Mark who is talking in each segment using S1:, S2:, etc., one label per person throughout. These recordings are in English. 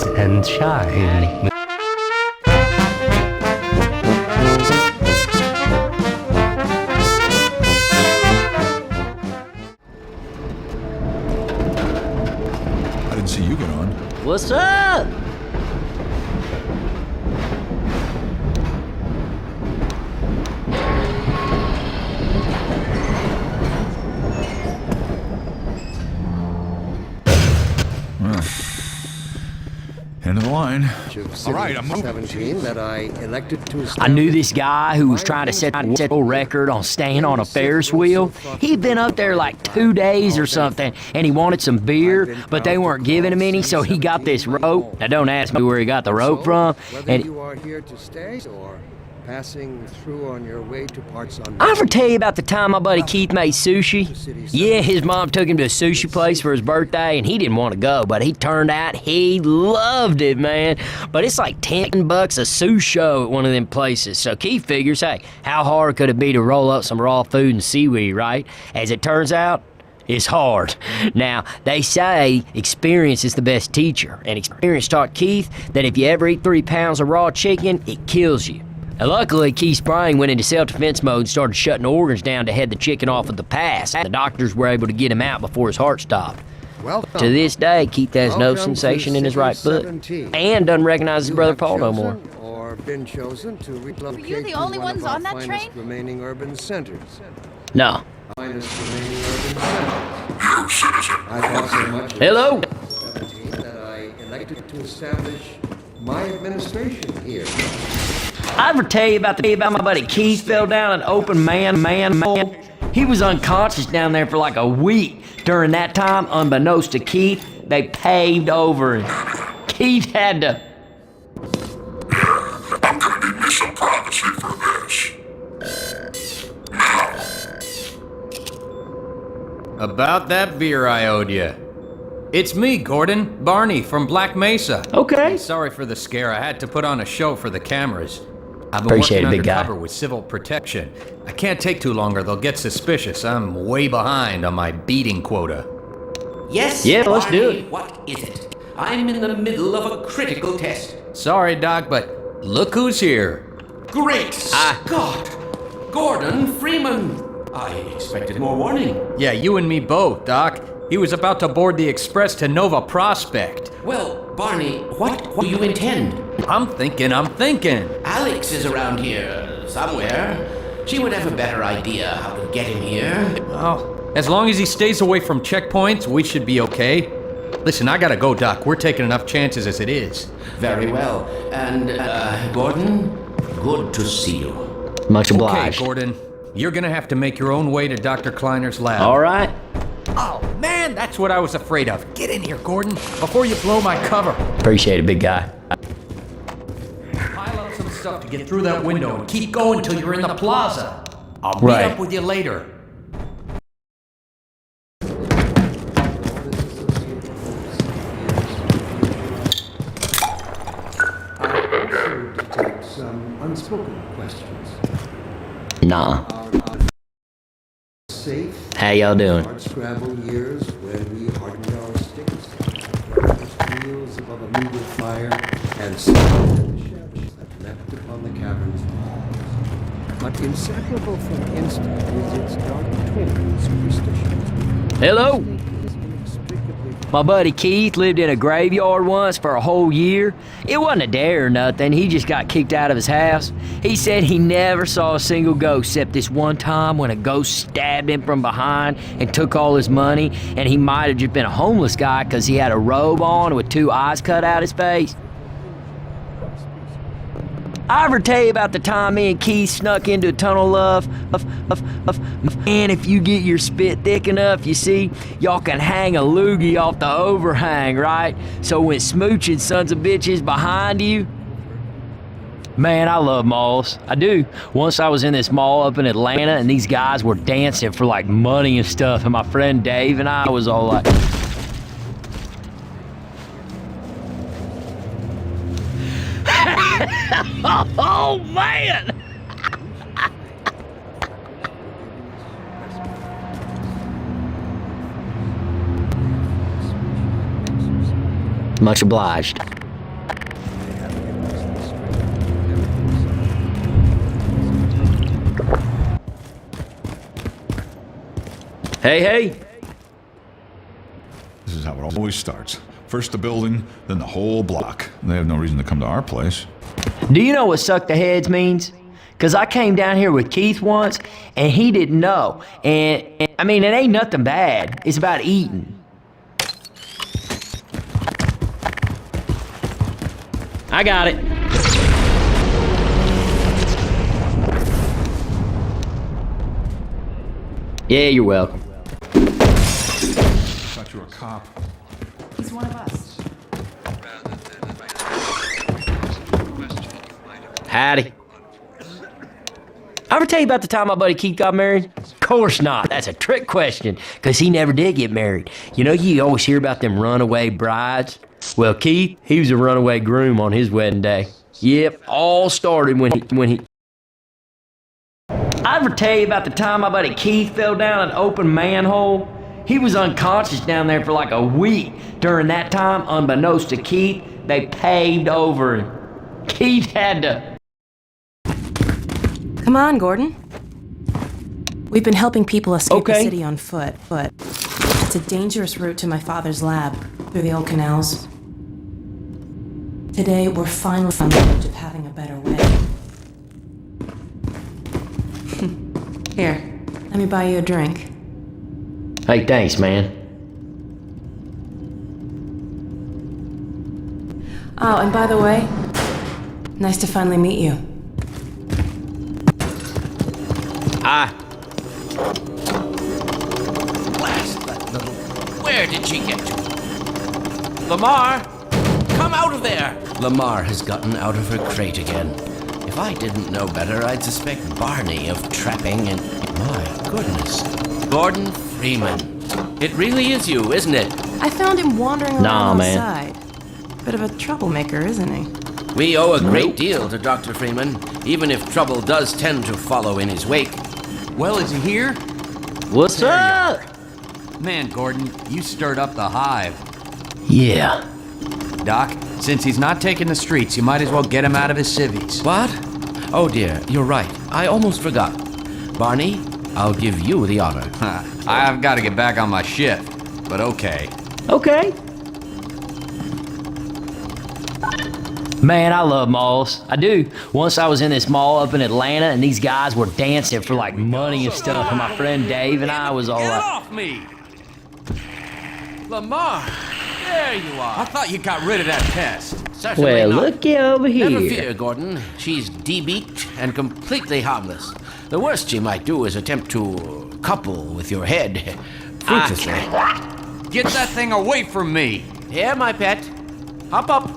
S1: rise and shine.
S2: I didn't see you get on.
S3: What's up?
S2: End of the line.
S4: All right, I'm moving. 17 that I elected to
S3: I knew this guy who was trying to set a world record on staying on a Ferris wheel. He'd been up there like 2 days or something, and he wanted some beer, but they weren't giving him any, so he got this rope. Now, don't ask me where he got the rope from.
S4: Whether you are here to stay or passing through on your way to parts on.
S3: I ever tell you about the time my buddy Keith made sushi? Yeah, his mom took him to a sushi place for his birthday, and he didn't want to go, but he turned out he loved it, man. But it's like $10 a sushi at one of them places. So Keith figures, hey, how hard could it be to roll up some raw food and seaweed, right? As it turns out, it's hard. Now, they say experience is the best teacher, and experience taught Keith that if you ever eat 3 pounds of raw chicken, it kills you. Now, luckily, Keith's brain went into self-defense mode and started shutting organs down to head the chicken off of the pass. The doctors were able to get him out before his heart stopped.
S4: Welcome.
S3: To this day, Keith has no sensation in his right foot and doesn't recognize his brother Paul no more.
S4: Or been chosen to relocate
S5: Were you the
S4: to
S5: only
S4: one of
S5: ones
S4: our
S5: on that
S4: finest
S5: train?
S4: remaining urban centers.
S3: No.
S4: Finest remaining urban centers. I thought so much of
S3: Hello?
S4: 17 that I elected to establish my administration here.
S3: I ever tell you about my buddy Keith fell down an open man. He was unconscious down there for like a week. During that time, unbeknownst to Keith, they paved over him. Keith had to...
S6: I'm gonna need me some privacy for this.
S7: About that beer I owed you. It's me, Gordon, Barney from Black Mesa.
S3: Okay.
S7: Sorry for the scare. I had to put on a show for the cameras. I've been
S3: Appreciate
S7: working
S3: it, big guy.
S7: undercover with civil protection. I can't take too long or they'll get suspicious. I'm way behind on my beating quota.
S8: Yes,
S3: Yeah, let's do
S8: Barney,
S3: it.
S8: What is it? I'm in the middle of a critical test.
S7: Sorry, Doc, but look who's here.
S8: Great Scott! Gordon Freeman! I expected more warning.
S7: Yeah, you and me both, Doc. He was about to board the express to Nova Prospect.
S8: Well, Barney, what do you intend?
S7: I'm thinking.
S8: Alex is around here somewhere. She would have a better idea how to get him here.
S7: Well, as long as he stays away from checkpoints, we should be okay. Listen, I gotta go, Doc. We're taking enough chances as it is.
S8: Very well. And, Gordon, good to see you.
S3: Much obliged.
S7: Okay, Gordon. You're gonna have to make your own way to Dr. Kleiner's lab.
S3: All right.
S7: Oh, man, that's what I was afraid of. Get in here, Gordon, before you blow my cover.
S3: Appreciate it, big guy.
S7: Pile up some stuff to get through that window and keep going till you're in the plaza. I'll meet
S3: Right.
S7: up with you later.
S4: I also detect some unspoken questions.
S3: Nah.
S4: Safe,
S3: How y'all doing?
S4: hard scrabble years when we hardened our sticks, first wheels above a meager fire, and slept in the shadows that leapt upon the cavern's walls. But inseparable from instinct is its dark twin, superstitions.
S3: Hello?
S4: Inexplicably
S3: My buddy Keith lived in a graveyard once for a whole year. It wasn't a dare or nothing, he just got kicked out of his house. He said he never saw a single ghost except this one time when a ghost stabbed him from behind and took all his money, and he might have just been a homeless guy because he had a robe on with 2 eyes cut out his face. I ever tell you about the time me and Keith snuck into a tunnel of and if you get your spit thick enough, you see, y'all can hang a loogie off the overhang, right? So when smooching sons of bitches behind you, man, I love malls. I do. Once I was in this mall up in Atlanta and these guys were dancing for like money and stuff, and my friend Dave and I was all like, oh man! Much obliged. Hey, hey.
S2: This is how it always starts. First the building, then the whole block. They have no reason to come to our place.
S3: Do you know what suck the heads means? Because I came down here with Keith once, and he didn't know. And I mean, it ain't nothing bad. It's about eating. I got it. Yeah, you're welcome.
S2: Thought you were a cop.
S5: He's one of us.
S3: Howdy. I ever tell you about the time my buddy Keith got married? Of course not. That's a trick question, because he never did get married. You know, you always hear about them runaway brides. Well, Keith, he was a runaway groom on his wedding day. Yep, all started when he... I ever tell you about the time my buddy Keith fell down an open manhole? He was unconscious down there for like a week. During that time, unbeknownst to Keith, they paved over him. Keith had to...
S5: Come on, Gordon. We've been helping people escape the
S3: Okay.
S5: city on foot, but it's a dangerous route to my father's lab through the old canals. Today, we're finally on the edge of having a better way. Here, let me buy you a drink.
S3: Hey, thanks, man.
S5: Oh, and by the way, nice to finally meet you.
S8: Blast that little... Where did she get to? Lamar! Come out of there! Lamar has gotten out of her crate again. If I didn't know better, I'd suspect Barney of trapping and... My goodness. Gordon Freeman. It really is you, isn't it?
S5: I found him wandering around
S3: Nah, man.
S5: outside. Bit of a troublemaker, isn't he?
S8: We owe a great deal to Dr. Freeman, even if trouble does tend to follow in his wake.
S7: Well, is he here?
S3: What's up?
S7: Man, Gordon, you stirred up the hive.
S3: Yeah.
S7: Doc, since he's not taking the streets, you might as well get him out of his civvies.
S8: What? Oh dear, you're right. I almost forgot. Barney, I'll give you the honor.
S7: I've got to get back on my shift, but okay.
S3: Okay. Man, I love malls. I do. Once I was in this mall up in Atlanta, and these guys were dancing for like money and stuff, and my friend Dave and I was all
S7: Get
S3: like...
S7: off me!
S8: Lamar, there you are.
S7: I thought you got rid of that pest.
S8: Certainly
S3: Well,
S8: not.
S3: looky over here.
S8: Never fear, Gordon. She's debeaked and completely harmless. The worst she might do is attempt to couple with your head. Fruitlessly.
S7: Get that thing away from me!
S8: Here, my pet. Hop up.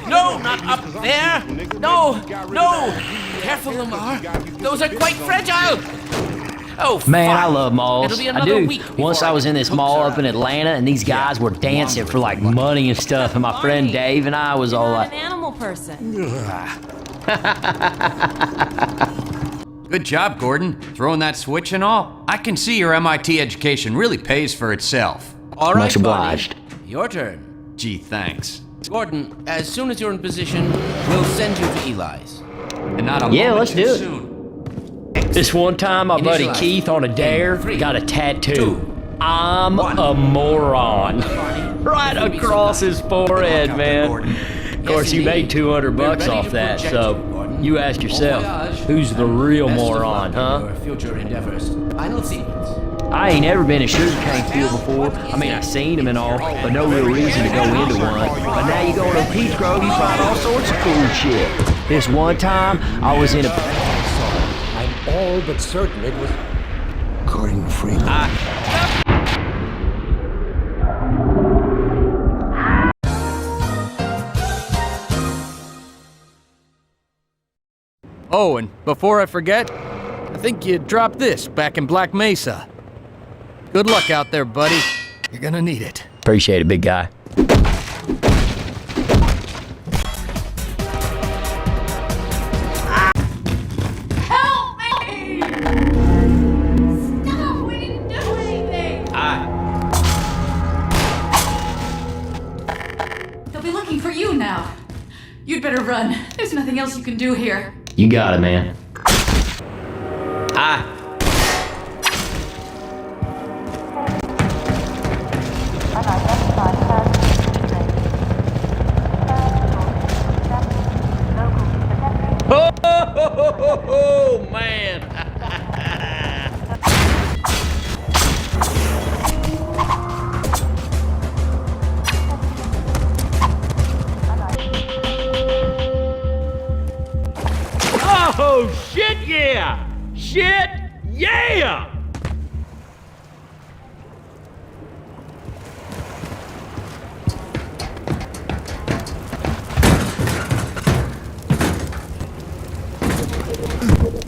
S8: No, not up there. No, no. Careful, Lamar. Those are quite fragile. Oh,
S3: Man,
S8: fine.
S3: I love malls.
S8: It'll be
S3: I
S8: another
S3: do.
S8: week
S3: Once
S8: before
S3: I was in this mall
S8: hooks
S3: up in
S8: her
S3: Atlanta, and these guys were dancing for like money and stuff, and my friend Dave and I was all
S5: Not
S3: like...
S5: an animal person.
S7: Good job, Gordon. Throwing that switch and all. I can see your MIT education really pays for itself.
S8: All right,
S3: Much obliged.
S8: Barney. Your turn.
S7: Gee, thanks.
S8: Gordon, as soon as you're in position, we'll send you to Eli's.
S7: And not a
S3: Yeah,
S7: moment
S3: let's
S7: too
S3: do it.
S7: soon.
S3: This one time, my buddy
S8: Initialize.
S3: Keith on a dare
S8: In 3,
S3: got a tattoo.
S8: 2,
S3: I'm
S8: 1.
S3: a moron.
S8: Barney,
S3: Right
S8: if you'd be so
S3: across
S8: kind.
S3: his forehead,
S7: Look out there,
S3: man.
S7: Gordon.
S3: Of course, you
S8: Yes,
S3: made
S8: indeed.
S3: 200
S8: We're
S3: bucks
S8: ready
S3: off
S8: to
S3: that,
S8: project
S3: so
S8: you, Gordon.
S3: you ask yourself,
S8: Bon voyage.
S3: who's the real
S8: Best of
S3: moron,
S8: luck
S3: huh?
S8: in your future endeavors. Final sequence.
S3: I ain't ever been in sugarcane field before. I mean, I've seen them and all, but no real reason to go into one. But now you go into a peach grove, you find all sorts of cool shit. This one time, I was in a...
S4: I'm all but certain it was Gordon Freeman.
S7: Oh, and before I forget, I think you dropped this back in Black Mesa. Good luck out there, buddy. You're gonna need it.
S3: Appreciate it, big guy.
S9: Help me! Stop! We didn't do anything! They'll be looking for you now. You'd better run. There's nothing else you can do here.
S3: You got it, man. shit! Yeah!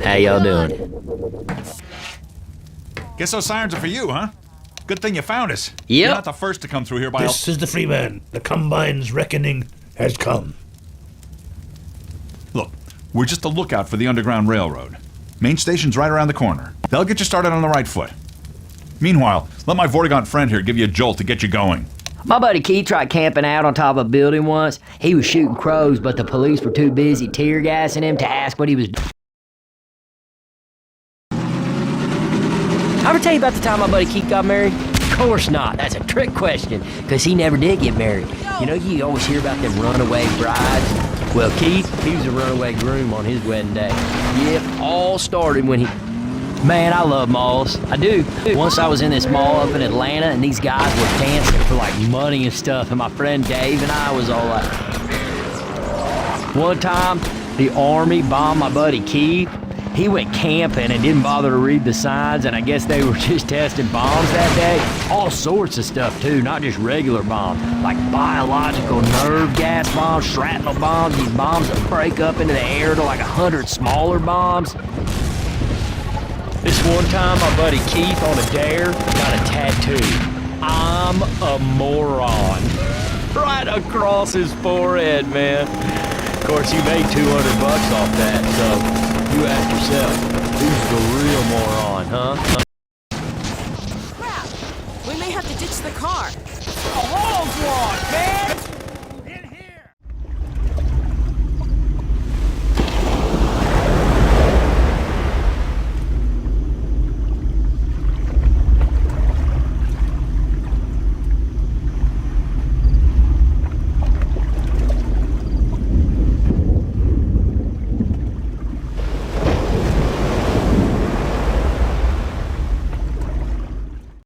S3: How y'all doing?
S2: Guess those sirens are for you, huh? Good thing you found us.
S3: Yep.
S2: You're not the first to come through here by
S1: This is the Freeman. The Combine's reckoning has come.
S2: Look, we're just a lookout for the Underground Railroad. Main station's right around the corner. They'll get you started on the right foot. Meanwhile, let my Vortigaunt friend here give you a jolt to get you going.
S3: My buddy Keith tried camping out on top of a building once. He was shooting crows, but the police were too busy tear gassing him to ask what he was doing. I ever tell you about the time my buddy Keith got married? Of course not. That's a trick question, because he never did get married. You know, you always hear about them runaway brides. Well, Keith, he was a runaway groom on his wedding day. Yep, all started when he... Man, I love malls. I do. Once I was in this mall up in Atlanta, and these guys were dancing for, like, money and stuff, and my friend Dave and I was all like... One time, the Army bombed my buddy Keith. He went camping and didn't bother to read the signs, and I guess they were just testing bombs that day. All sorts of stuff, too, not just regular bombs. Like biological nerve gas bombs, shrapnel bombs, these bombs that break up into the air to like 100 smaller bombs. This one time, my buddy Keith on a dare got a tattoo. I'm a moron. Right across his forehead, man. Of course, he made $200 off that, so... You ask yourself, who's the real moron, huh?
S5: Crap! We may have to ditch the car.
S3: A hog walk, man!